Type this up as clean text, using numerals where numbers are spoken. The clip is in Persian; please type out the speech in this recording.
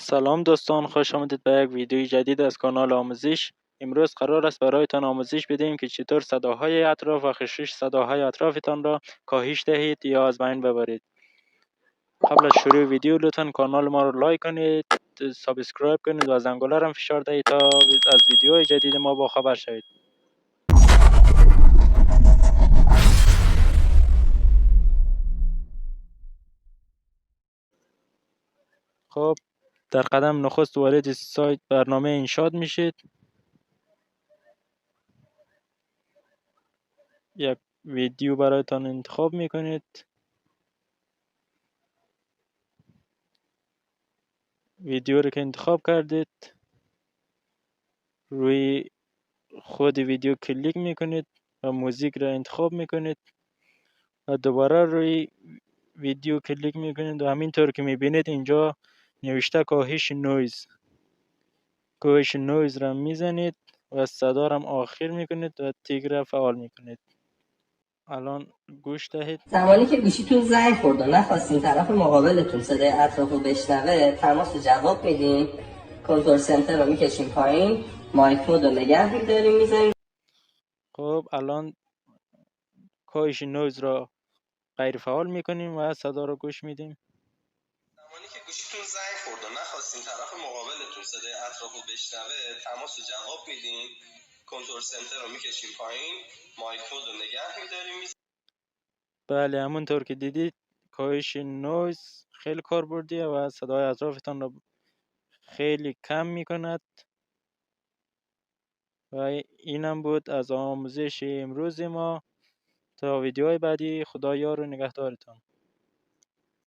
سلام دوستان، خوش آمدید به یک ویدیوی جدید از کانال آموزش. امروز قرار است برایتان آموزش بدهیم که چطور صداهای اطراف و خشش صداهای اطرافتان را کاهش دهید یا از بین ببرید. قبل از شروع ویدیو لطفا کانال ما را لایک کنید، سابسکرایب کنید و زنگوله را فشار دهید تا از ویدیوهای جدید ما با خبر شوید. خب، در قدم نخست وارد سایت برنامه انشاد میشید. یک ویدیو برایتان انتخاب میکنید. ویدیو رو که انتخاب کردید روی خود ویدیو کلیک میکنید و موزیک را انتخاب میکنید و دوباره روی ویدیو کلیک میکنید و همینطور که میبینید اینجا نوشته کاهش نویز را میزنید و صدا را آخر میکنید و تیگ را فعال میکنید. الان گوش دهید. زمانی که گوشیتون زنگ خورد و نخواستین طرف مقابلتون صدای اطراف رو بشنوه، تماس جواب میدین، کنترل سنتر رو میکشیم پایین، مایک مود رو نگه میداریم میذاریم. خب الان کاهش نویز را غیر فعال میکنیم و صدا را گوش میدیم. زمانی که گوشیتون زنگ خورد و نخواستین طرف مقابلتون صدای اطراف رو بشنوه، تماس جواب میدین، کنترل سنتر رو میکشیم پایین، مایک مود رو نگه میداریم. بله، همونطور که دیدید کاهش نویز خیلی کاربردیه و صدای اطرافتان را خیلی کم میکند. و اینم بود از آموزش امروز ما. تا ویدیوهای بعدی، خدا یار و نگهدارتان.